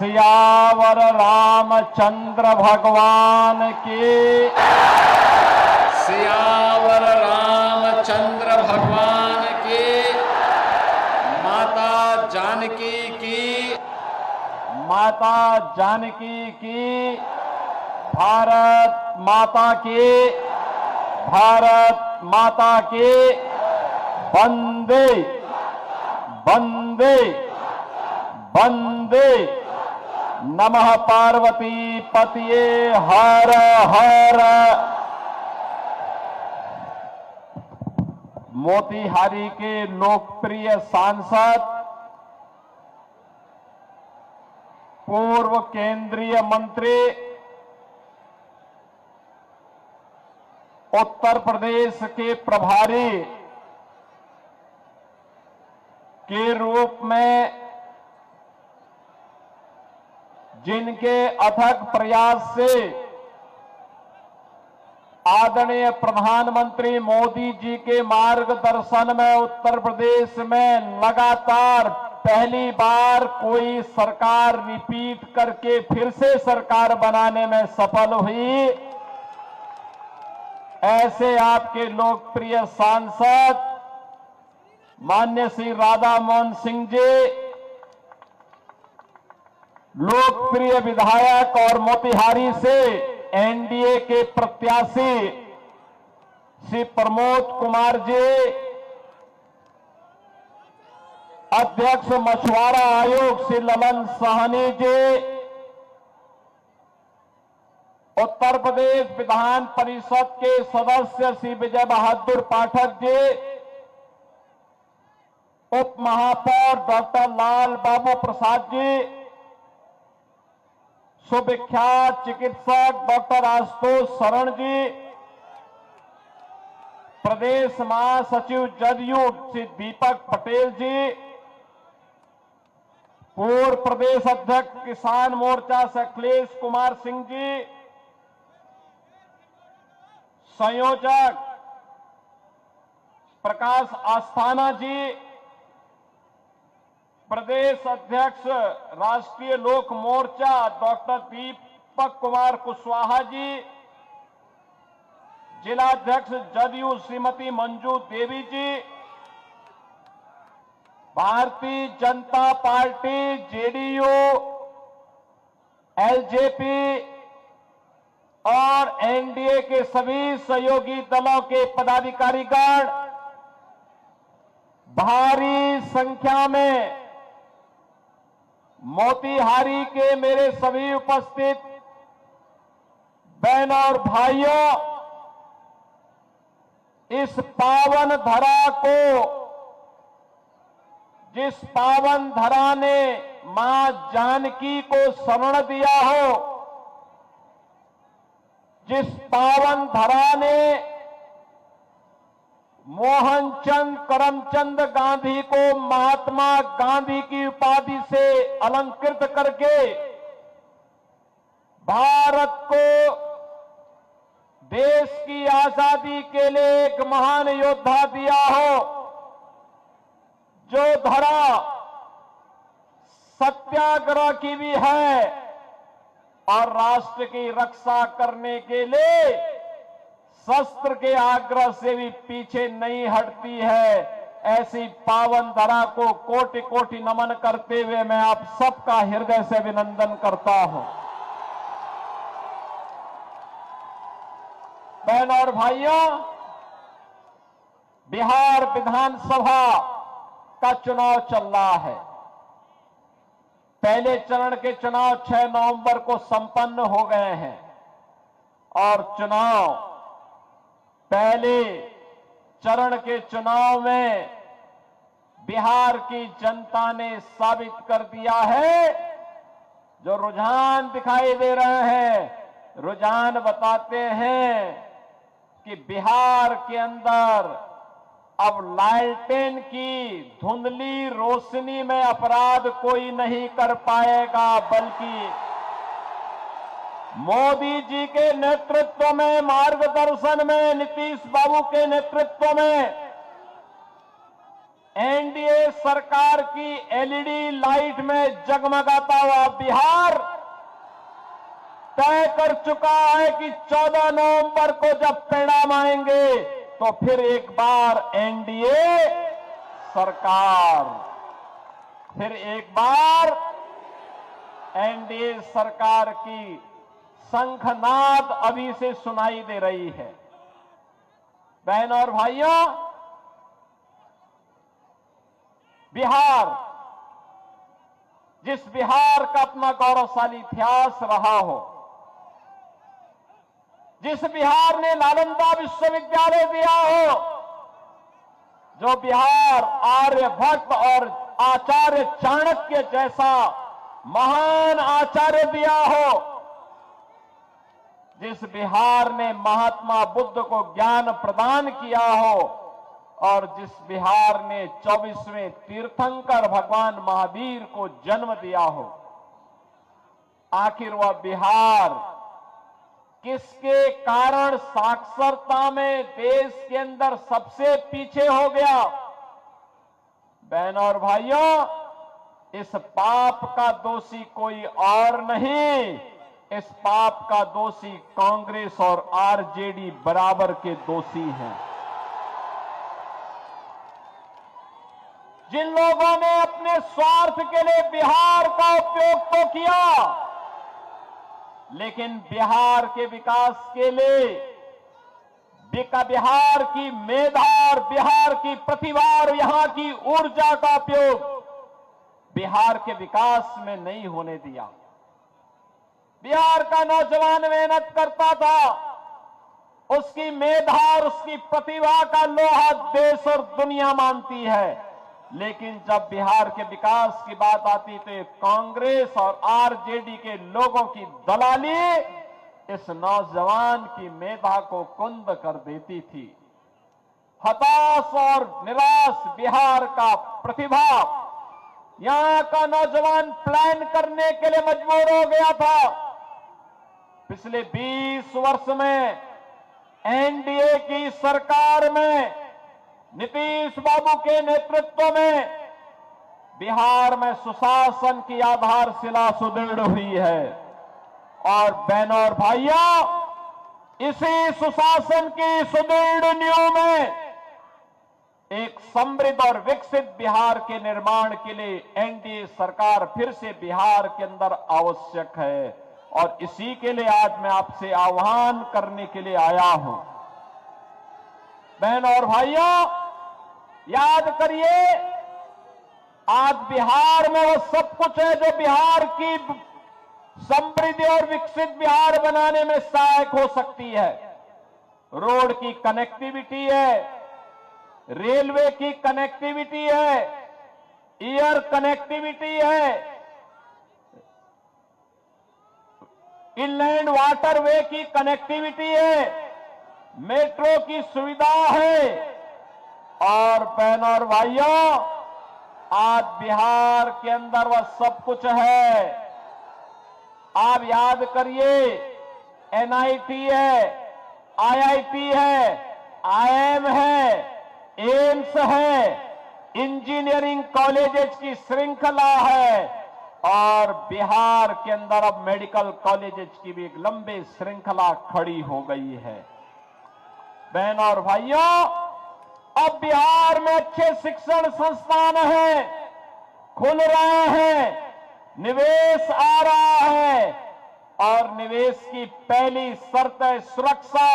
सियावर रामचंद्र भगवान की। सियावर रामचंद्र भगवान की। माता जानकी की। माता जानकी की। भारत माता की। भारत माता की। वंदे वंदे वंदे। नमः पार्वती पतिये हर हर। मोतिहारी के लोकप्रिय सांसद, पूर्व केंद्रीय मंत्री, उत्तर प्रदेश के प्रभारी के रूप में जिनके अथक प्रयास से आदरणीय प्रधानमंत्री मोदी जी के मार्गदर्शन में उत्तर प्रदेश में लगातार पहली बार कोई सरकार रिपीट करके फिर से सरकार बनाने में सफल हुई, ऐसे आपके लोकप्रिय सांसद माननीय श्री राधा मोहन सिंह जी, लोकप्रिय विधायक और मोतिहारी से एनडीए के प्रत्याशी श्री प्रमोद कुमार जी, अध्यक्ष मछुआरा आयोग श्री ललन साहनी जी, उत्तर प्रदेश विधान परिषद के सदस्य श्री विजय बहादुर पाठक जी, उप महापौर डॉक्टर लाल बाबू प्रसाद जी, सुविख्यात चिकित्सक डॉक्टर आशुतोष शरण जी, प्रदेश महासचिव जदयू श्री दीपक पटेल जी, पूर्व प्रदेश अध्यक्ष किसान मोर्चा से अखिलेश कुमार सिंह जी, संयोजक प्रकाश आस्थाना जी, प्रदेश अध्यक्ष राष्ट्रीय लोक मोर्चा डॉक्टर दीपक कुमार कुशवाहा जी, जिलाध्यक्ष जदयू श्रीमती मंजू देवी जी, Bharatiya Janata party JDU, LJP और एनडीए के सभी सहयोगी दलों के पदाधिकारीगण भारी संख्या में मोतिहारी के मेरे सभी उपस्थित बहनों और भाइयों, इस पावन धरा को, जिस पावन धरा ने मां जानकी को शरण दिया हो, जिस पावन धरा ने मोहनचंद करमचंद गांधी को महात्मा गांधी की उपाधि से अलंकृत करके भारत को देश की आजादी के लिए एक महान योद्धा दिया हो, जो धरा सत्याग्रह की भी है और राष्ट्र की रक्षा करने के लिए शस्त्र के आग्रह से भी पीछे नहीं हटती है, ऐसी पावन धरा को कोटि कोटि नमन करते हुए मैं आप सबका हृदय से अभिनंदन करता हूं। बहनों और भाइयों, बिहार विधानसभा का चुनाव चल रहा है। पहले चरण के चुनाव 6 नवंबर को संपन्न हो गए हैं और पहले चरण के चुनाव में बिहार की जनता ने साबित कर दिया है, जो रुझान दिखाई दे रहे हैं, रुझान बताते हैं कि बिहार के अंदर अब लालटेन की धुंधली रोशनी में अपराध कोई नहीं कर पाएगा, बल्कि मोदी जी के नेतृत्व में, मार्गदर्शन में, नीतीश बाबू के नेतृत्व में एनडीए सरकार की एलईडी लाइट में जगमगाता हुआ बिहार तय कर चुका है कि 14 नवंबर को जब परिणाम आएंगे तो फिर एक बार एनडीए सरकार, फिर एक बार एनडीए सरकार की शंखनाद अभी से सुनाई दे रही है। बहनों और भाइयों, बिहार, जिस बिहार का अपना गौरवशाली इतिहास रहा हो, जिस बिहार ने नालंदा विश्वविद्यालय दिया हो, जो बिहार आर्यभट्ट और आचार्य चाणक्य जैसा महान आचार्य दिया हो, जिस बिहार ने महात्मा बुद्ध को ज्ञान प्रदान किया हो और जिस बिहार ने 24वें तीर्थंकर भगवान महावीर को जन्म दिया हो, आखिर वह बिहार किसके कारण साक्षरता में देश के अंदर सबसे पीछे हो गया? बहनों और भाइयों, इस पाप का दोषी कोई और नहीं, इस पाप का दोषी कांग्रेस और आरजेडी बराबर के दोषी हैं। जिन लोगों ने अपने स्वार्थ के लिए बिहार का उपयोग तो किया, लेकिन बिहार के विकास के लिए बिहार की मेधा और बिहार की प्रतिभा और यहां की ऊर्जा का उपयोग बिहार के विकास में नहीं होने दिया। बिहार का नौजवान मेहनत करता था, उसकी मेधा और उसकी प्रतिभा का लोहा देश और दुनिया मानती है, लेकिन जब बिहार के विकास की बात आती तो कांग्रेस और आरजेडी के लोगों की दलाली इस नौजवान की मेधा को कुंद कर देती थी। हताश और निराश बिहार का प्रतिभा, यहां का नौजवान प्लान करने के लिए मजबूर हो गया था। पिछले 20 वर्ष में एनडीए की सरकार में नीतीश बाबू के नेतृत्व में बिहार में सुशासन की आधारशिला सुदृढ़ हुई है और बहनों और भाइयों, इसी सुशासन की सुदृढ़ नींव में एक समृद्ध और विकसित बिहार के निर्माण के लिए एनडीए सरकार फिर से बिहार के अंदर आवश्यक है और इसी के लिए आज मैं आपसे आह्वान करने के लिए आया हूं। बहनों और भाइयों, याद करिए, आज बिहार में वो सब कुछ है जो बिहार की समृद्धि और विकसित बिहार बनाने में सहायक हो सकती है। रोड की कनेक्टिविटी है, रेलवे की कनेक्टिविटी है, एयर कनेक्टिविटी है, इनलैंड वाटरवे की कनेक्टिविटी है, मेट्रो की सुविधा है और बहनों और भाइयों, आज बिहार के अंदर वह सब कुछ है। आप याद करिए, एनआईटी है, आईआईटी है, आईआईएम है, एम्स है, इंजीनियरिंग कॉलेजेस की श्रृंखला है और बिहार के अंदर अब मेडिकल कॉलेजेस की भी एक लंबी श्रृंखला खड़ी हो गई है। बहनों और भाइयों, अब बिहार में अच्छे शिक्षण संस्थान हैं, खुल रहे हैं, निवेश आ रहा है और निवेश की पहली शर्त है सुरक्षा।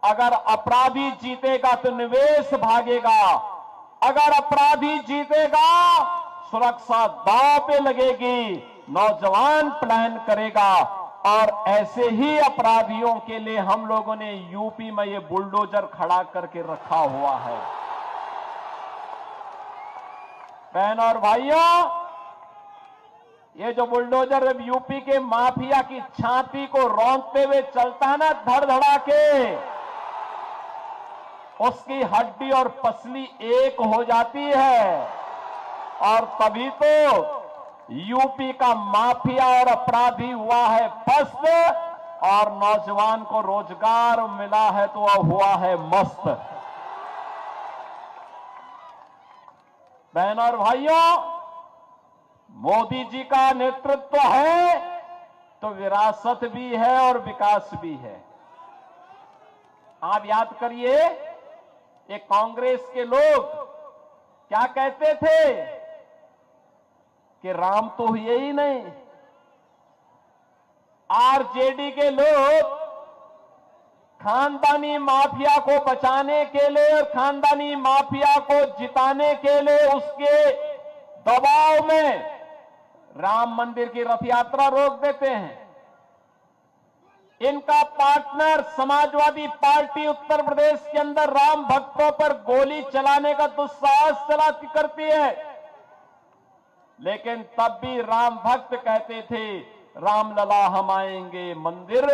अगर अपराधी जीतेगा तो निवेश भागेगा, अगर अपराधी जीतेगा सुरक्षा दांव पे लगेगी, नौजवान प्लान करेगा और ऐसे ही अपराधियों के लिए हम लोगों ने यूपी में ये बुलडोजर खड़ा करके रखा हुआ है। बहनों और भाइयों, ये जो बुलडोजर यूपी के माफिया की छाती को रौंदते हुए चलता है ना, धड़धड़ा के, उसकी हड्डी और पसली एक हो जाती है और तभी तो यूपी का माफिया और अपराधी हुआ है पस्त और नौजवान को रोजगार मिला है तो वह हुआ है मस्त। बहन और भाइयों, मोदी जी का नेतृत्व है तो विरासत भी है और विकास भी है। आप याद करिए, ये कांग्रेस के लोग क्या कहते थे कि राम तो हुए ही नहीं। आरजेडी के लोग खानदानी माफिया को बचाने के लिए और खानदानी माफिया को जिताने के लिए उसके दबाव में राम मंदिर की रथ यात्रा रोक देते हैं। इनका पार्टनर समाजवादी पार्टी उत्तर प्रदेश के अंदर राम भक्तों पर गोली चलाने का दुस्साहस चलाती करती है, लेकिन तब भी राम भक्त कहते थे रामलला हम आएंगे मंदिर,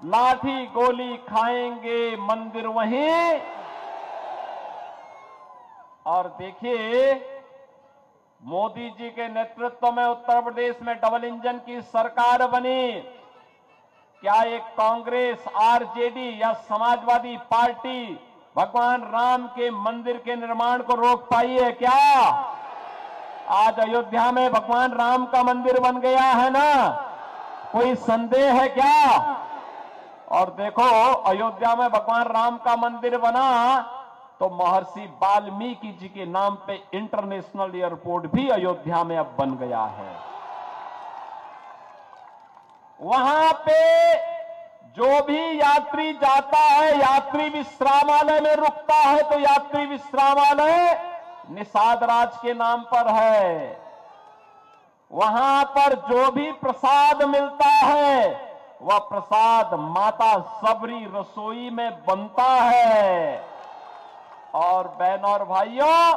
लाठी गोली खाएंगे मंदिर वहीं। और देखिए, मोदी जी के नेतृत्व में उत्तर प्रदेश में डबल इंजन की सरकार बनी। क्या एक कांग्रेस, आरजेडी या समाजवादी पार्टी भगवान राम के मंदिर के निर्माण को रोक पाई है क्या? आज अयोध्या में भगवान राम का मंदिर बन गया है ना, कोई संदेह है क्या? और देखो, अयोध्या में भगवान राम का मंदिर बना तो महर्षि वाल्मीकि जी के नाम पे इंटरनेशनल एयरपोर्ट भी अयोध्या में अब बन गया है। वहां पे जो भी यात्री जाता है, यात्री विश्रामालय में रुकता है तो यात्री विश्रामालय निषाद राज के नाम पर है। वहां पर जो भी प्रसाद मिलता है वह प्रसाद माता सबरी रसोई में बनता है। और बहनों और भाइयों,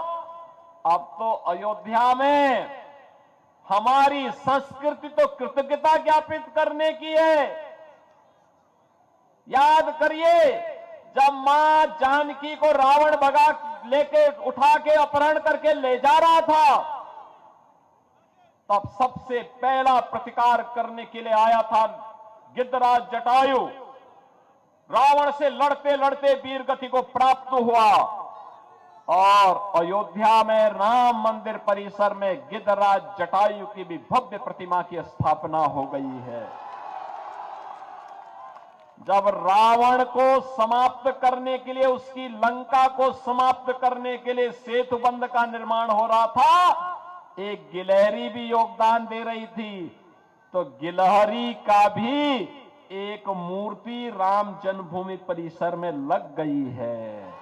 अब तो अयोध्या में हमारी संस्कृति तो कृतज्ञता ज्ञापित करने की है। याद करिए, जब मां जानकी को रावण भगा लेके उठा के अपहरण करके ले जा रहा था, तब सबसे पहला प्रतिकार करने के लिए आया था गिद्धराज जटायु। रावण से लड़ते लड़ते वीर गति को प्राप्त हुआ और अयोध्या में राम मंदिर परिसर में गिद्धराज जटायु की भी भव्य प्रतिमा की स्थापना हो गई है। जब रावण को समाप्त करने के लिए, उसकी लंका को समाप्त करने के लिए सेतुबंध का निर्माण हो रहा था, एक गिलहरी भी योगदान दे रही थी। तो गिलहरी का भी एक मूर्ति राम जन्मभूमि परिसर में लग गई है।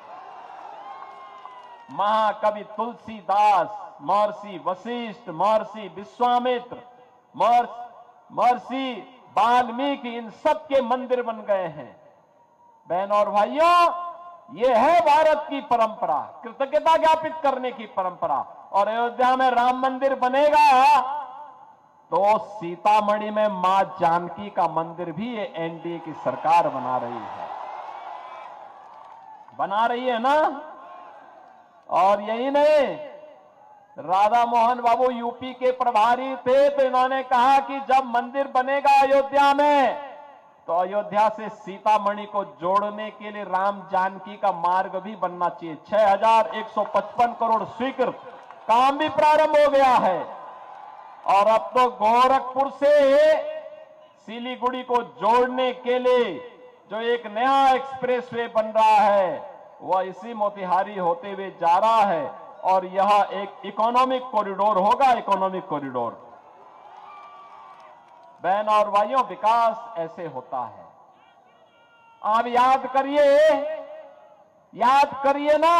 महाकवि तुलसीदास, महर्षि वशिष्ठ, महर्षि विश्वामित्र, महर्षि वाल्मीकि, इन सब के मंदिर बन गए हैं। बहनों और भाइयों, ये है भारत की परंपरा, कृतज्ञता ज्ञापित करने की परंपरा। और अयोध्या में राम मंदिर बनेगा तो सीतामढ़ी में मां जानकी का मंदिर भी ये एनडीए की सरकार बना रही है ना। और यही नहीं, राधा मोहन बाबू यूपी के प्रभारी थे, तो इन्होंने कहा कि जब मंदिर बनेगा अयोध्या में तो अयोध्या से सीतामढ़ी को जोड़ने के लिए राम जानकी का मार्ग भी बनना चाहिए। 6155 करोड़ स्वीकृत, काम भी प्रारंभ हो गया है। और अब तो गोरखपुर से सिलीगुड़ी को जोड़ने के लिए जो एक नया एक्सप्रेसवे बन रहा है वह इसी मोतिहारी होते हुए जा रहा है और यह एक इकोनॉमिक कॉरिडोर होगा, इकोनॉमिक कॉरिडोर। बहन और भाइयों, विकास ऐसे होता है। आप याद करिए ना,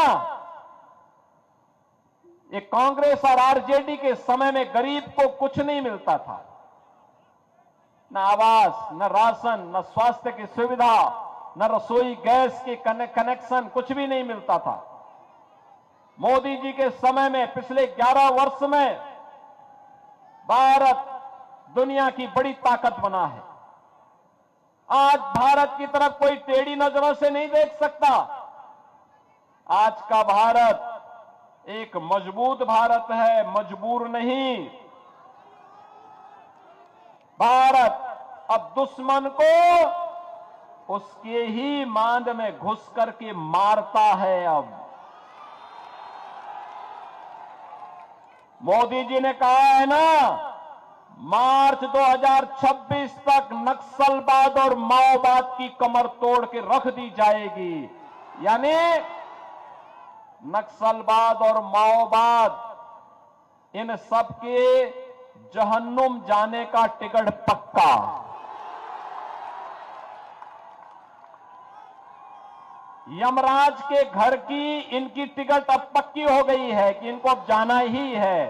ये कांग्रेस और आरजेडी के समय में गरीब को कुछ नहीं मिलता था, न आवास, न राशन, न स्वास्थ्य की सुविधा, न रसोई गैस के कनेक्शन, कुछ भी नहीं मिलता था। मोदी जी के समय में पिछले 11 वर्ष में भारत दुनिया की बड़ी ताकत बना है। आज भारत की तरफ कोई टेढ़ी नजरों से नहीं देख सकता। आज का भारत एक मजबूत भारत है, मजबूर नहीं। भारत अब दुश्मन को उसके ही मांद में घुस करके मारता है। अब मोदी जी ने कहा है ना, मार्च 2026 तक नक्सलवाद और माओवाद की कमर तोड़ के रख दी जाएगी। यानी नक्सलवाद और माओवाद, इन सब के जहन्नुम जाने का टिकट पक्का। यमराज के घर की इनकी टिकट अब पक्की हो गई है कि इनको अब जाना ही है।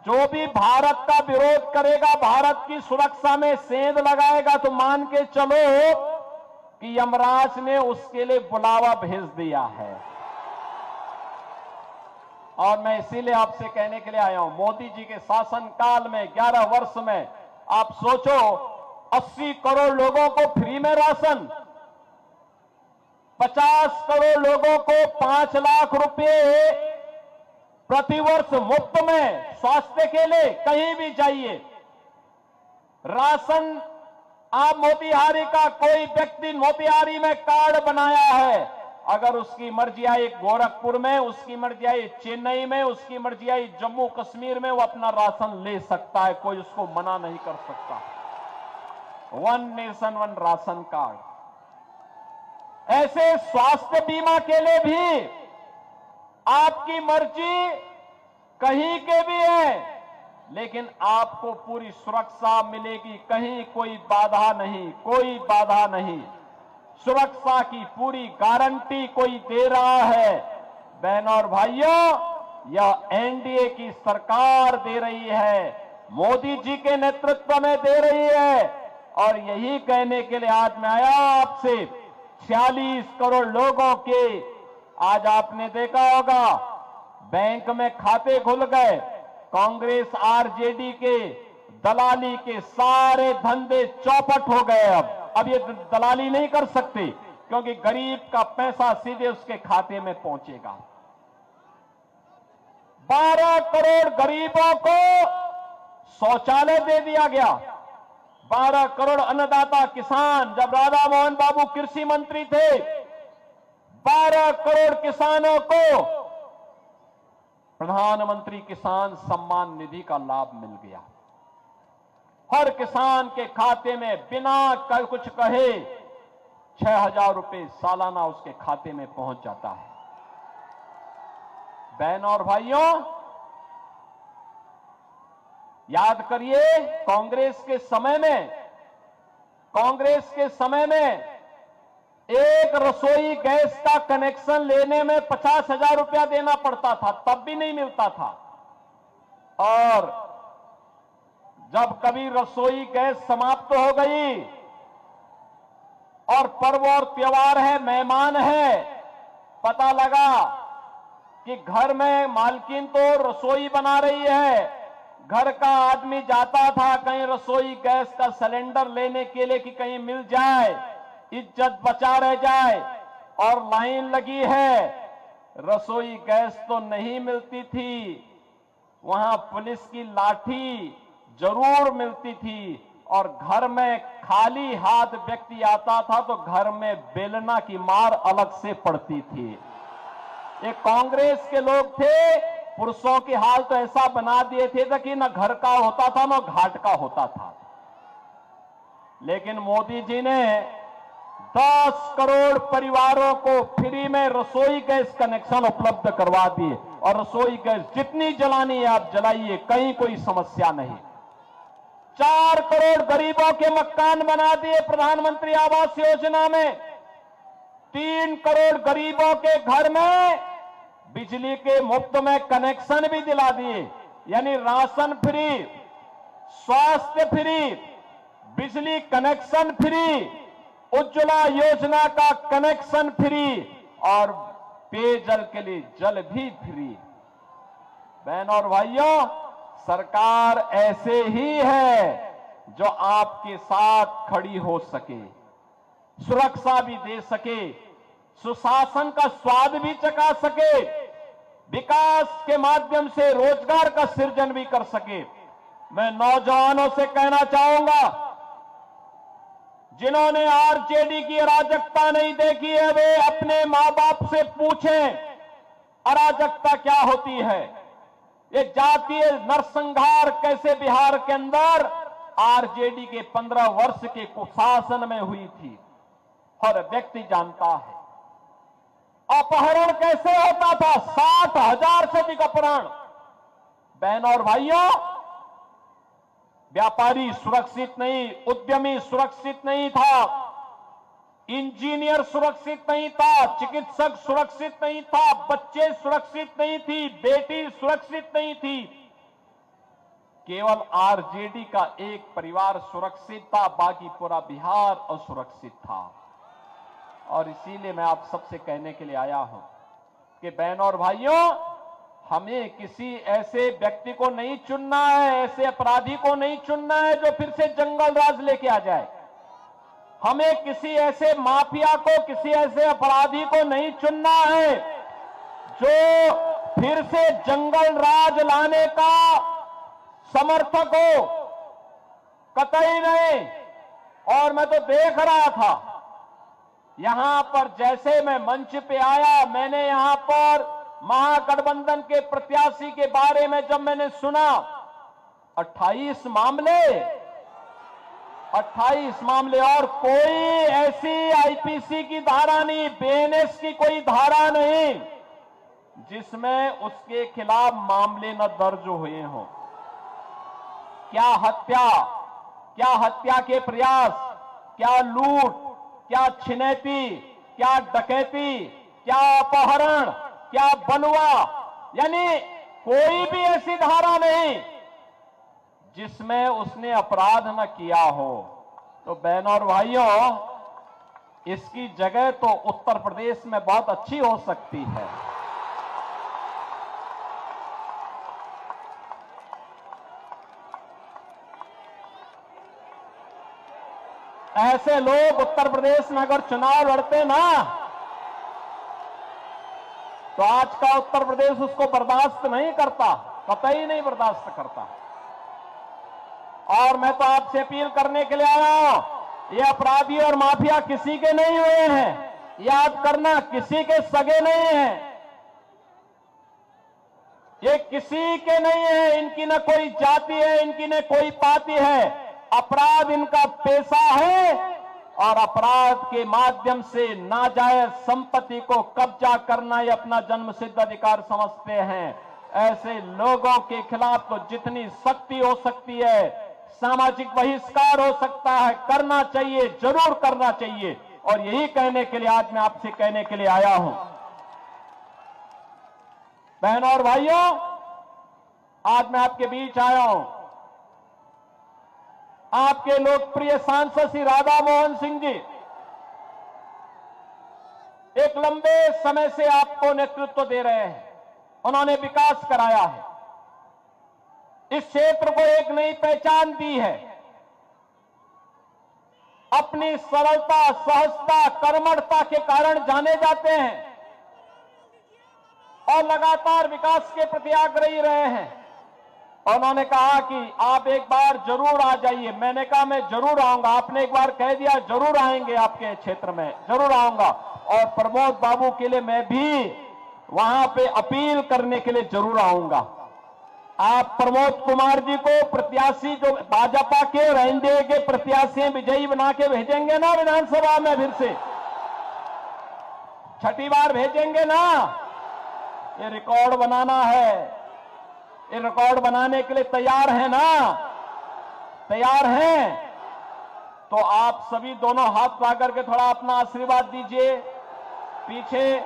जो भी भारत का विरोध करेगा, भारत की सुरक्षा में सेंध लगाएगा, तो मान के चलो कि यमराज ने उसके लिए बुलावा भेज दिया है। और मैं इसीलिए आपसे कहने के लिए आया हूं, मोदी जी के शासनकाल में 11 वर्ष में आप सोचो 80 करोड़ लोगों को फ्री में राशन, 50 करोड़ लोगों को 5 लाख रुपए प्रतिवर्ष मुफ्त में स्वास्थ्य के लिए, कहीं भी जाइए राशन। आप मोतिहारी का कोई व्यक्ति मोतिहारी में कार्ड बनाया है, अगर उसकी मर्जी आई गोरखपुर में, उसकी मर्जी आई चेन्नई में, उसकी मर्जी आई जम्मू कश्मीर में, वो अपना राशन ले सकता है, कोई उसको मना नहीं कर सकता। One nation one ration card. ऐसे स्वास्थ्य बीमा के लिए भी आपकी मर्जी कहीं के भी है, लेकिन आपको पूरी सुरक्षा मिलेगी, कहीं कोई बाधा नहीं, कोई बाधा नहीं। सुरक्षा की पूरी गारंटी कोई दे रहा है। बहनों और भाइयों, यह एनडीए की सरकार दे रही है, मोदी जी के नेतृत्व में दे रही है। और यही कहने के लिए आज मैं आया आपसे, 46 करोड़ लोगों के, आज आपने देखा होगा बैंक में खाते खुल गए। कांग्रेस आरजेडी के दलाली के सारे धंधे चौपट हो गए। अब ये दलाली नहीं कर सकते, क्योंकि गरीब का पैसा सीधे उसके खाते में पहुंचेगा। 12 करोड़ गरीबों को शौचालय दे दिया गया। 12 करोड़ अन्नदाता किसान, जब राधा मोहन बाबू कृषि मंत्री थे, 12 करोड़ किसानों को प्रधानमंत्री किसान सम्मान निधि का लाभ मिल गया। हर किसान के खाते में बिना कुछ कहे 6,000 रुपए सालाना उसके खाते में पहुंच जाता है। बहनों और भाइयों, याद करिए कांग्रेस के समय में एक रसोई गैस का कनेक्शन लेने में 50,000 रुपया देना पड़ता था, तब भी नहीं मिलता था। और जब कभी रसोई गैस समाप्त हो गई और पर्व और त्योहार है, मेहमान है, पता लगा कि घर में मालकिन तो रसोई बना रही है, घर का आदमी जाता था कहीं रसोई गैस का सिलेंडर लेने के लिए कि कहीं मिल जाए, इज्जत बचा रह जाए, और लाइन लगी है, रसोई गैस तो नहीं मिलती थी, वहां पुलिस की लाठी जरूर मिलती थी, और घर में खाली हाथ व्यक्ति आता था तो घर में बेलना की मार अलग से पड़ती थी। ये कांग्रेस के लोग थे, पुरुषों की हाल तो ऐसा बना दिए थे कि न घर का होता था न घाट का होता था। लेकिन मोदी जी ने 10 करोड़ परिवारों को फ्री में रसोई गैस कनेक्शन उपलब्ध करवा दिए, और रसोई गैस जितनी जलानी है आप जलाइए, कहीं कोई समस्या नहीं। 4 करोड़ गरीबों के मकान बना दिए प्रधानमंत्री आवास योजना में। 3 करोड़ गरीबों के घर में बिजली के मुफ्त में कनेक्शन भी दिला दिए, यानी राशन फ्री, स्वास्थ्य फ्री, बिजली कनेक्शन फ्री, उज्ज्वला योजना का कनेक्शन फ्री, और पेयजल के लिए जल भी फ्री। बहनों और भाइयों, सरकार ऐसे ही है जो आपके साथ खड़ी हो सके, सुरक्षा भी दे सके, सुशासन का स्वाद भी चखा सके, विकास के माध्यम से रोजगार का सृजन भी कर सके। मैं नौजवानों से कहना चाहूंगा, जिन्होंने आरजेडी की अराजकता नहीं देखी है, वे अपने मां बाप से पूछें अराजकता क्या होती है। ये जातीय नरसंहार कैसे बिहार के अंदर आरजेडी के 15 वर्ष के कुशासन में हुई थी, हर व्यक्ति जानता है। अपहरण कैसे होता था, 60,000 से अधिक अपहरण। बहनों और भाइयों, व्यापारी सुरक्षित नहीं, उद्यमी सुरक्षित नहीं था, इंजीनियर सुरक्षित नहीं था, चिकित्सक सुरक्षित नहीं था, बच्चे सुरक्षित नहीं थी, बेटी सुरक्षित नहीं थी। केवल आरजेडी का एक परिवार सुरक्षित था, बाकी पूरा बिहार असुरक्षित था। और इसीलिए मैं आप सबसे कहने के लिए आया हूं कि बहनों और भाइयों, हमें किसी ऐसे व्यक्ति को नहीं चुनना है, ऐसे अपराधी को नहीं चुनना है जो फिर से जंगल राज लेके आ जाए। हमें किसी ऐसे माफिया को, किसी ऐसे अपराधी को नहीं चुनना है जो फिर से जंगल राज लाने का समर्थक हो, कतई नहीं। और मैं तो देख रहा था यहां पर, जैसे मैं मंच पे आया, मैंने यहां पर महागठबंधन के प्रत्याशी के बारे में जब मैंने सुना, 28 मामले और कोई ऐसी आईपीसी की धारा नहीं, बीएनएस की कोई धारा नहीं जिसमें उसके खिलाफ मामले न दर्ज हुए हों। क्या हत्या के प्रयास, क्या लूट, क्या छिनैती, क्या डकैती, क्या अपहरण, क्या बलवा, यानी कोई भी ऐसी धारा नहीं जिसमें उसने अपराध न किया हो। तो बहनों और भाइयों, इसकी जगह तो उत्तर प्रदेश में बहुत अच्छी हो सकती है। ऐसे लोग उत्तर प्रदेश में अगर चुनाव लड़ते ना, तो आज का उत्तर प्रदेश उसको बर्दाश्त नहीं करता, कतई नहीं बर्दाश्त करता। और मैं तो आपसे अपील करने के लिए आया हूं, ये अपराधी और माफिया किसी के नहीं हुए हैं, याद करना, किसी के सगे नहीं हैं, ये किसी के नहीं है। इनकी न कोई जाति है, इनकी न कोई पाति है। अपराध इनका पेशा है और अपराध के माध्यम से नाजायज संपत्ति को कब्जा करना ये अपना जन्मसिद्ध अधिकार समझते हैं। ऐसे लोगों के खिलाफ तो जितनी सख्ती हो सकती है, सामाजिक बहिष्कार हो सकता है, करना चाहिए, जरूर करना चाहिए। और यही कहने के लिए आज मैं आपसे कहने के लिए आया हूं। बहनों और भाइयों, आज मैं आपके बीच आया हूं। आपके लोकप्रिय सांसद श्री राधा मोहन सिंह जी एक लंबे समय से आपको नेतृत्व दे रहे हैं, उन्होंने विकास कराया है, इस क्षेत्र को एक नई पहचान दी है। अपनी सरलता, सहजता, कर्मठता के कारण जाने जाते हैं और लगातार विकास के प्रति आग्रही रहे हैं। उन्होंने कहा कि आप एक बार जरूर आ जाइए। मैंने कहा मैं जरूर आऊंगा। आपने एक बार कह दिया जरूर आएंगे, आपके क्षेत्र में जरूर आऊंगा। और प्रमोद बाबू के लिए मैं भी वहां पे अपील करने के लिए जरूर आऊंगा। आप प्रमोद कुमार जी को प्रत्याशी, जो भाजपा के और एनडीए के प्रत्याशी विजयी बना के भेजेंगे ना विधानसभा में, फिर से छठी बार भेजेंगे ना। ये रिकॉर्ड बनाना है, ये रिकॉर्ड बनाने के लिए तैयार है ना? तैयार हैं? तो आप सभी दोनों हाथ ला करके थोड़ा अपना आशीर्वाद दीजिए। पीछे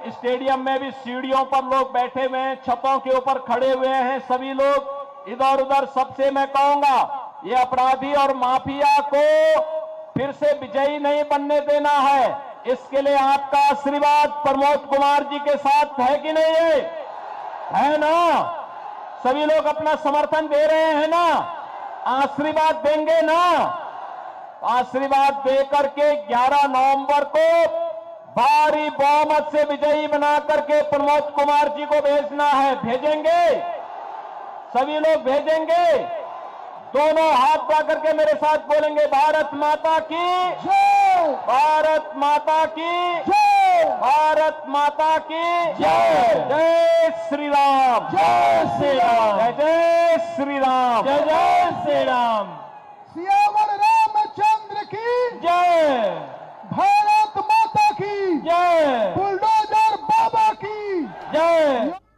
स्टेडियम में भी सीढ़ियों पर लोग बैठे हुए हैं, छतों के ऊपर खड़े हुए हैं सभी लोग। इधर उधर सबसे मैं कहूंगा, ये अपराधी और माफिया को फिर से विजयी नहीं बनने देना है। इसके लिए आपका आशीर्वाद प्रमोद कुमार जी के साथ है कि नहीं है ना? सभी लोग अपना समर्थन दे रहे हैं ना? आशीर्वाद देंगे ना? आशीर्वाद देकर के 11 नवंबर को भारी बहुमत से विजयी बना करके प्रमोद कुमार जी को भेजना है। भेजेंगे? सभी लोग भेजेंगे? दोनों हाथ उठा करके मेरे साथ बोलेंगे भारत माता की जय, भारत माता की जय, भारत माता की जय। जय श्री राम जय श्री राम, जय जय श्री राम जय जय श्री राम। सियावर रामचंद्र की जय भारत माता की जय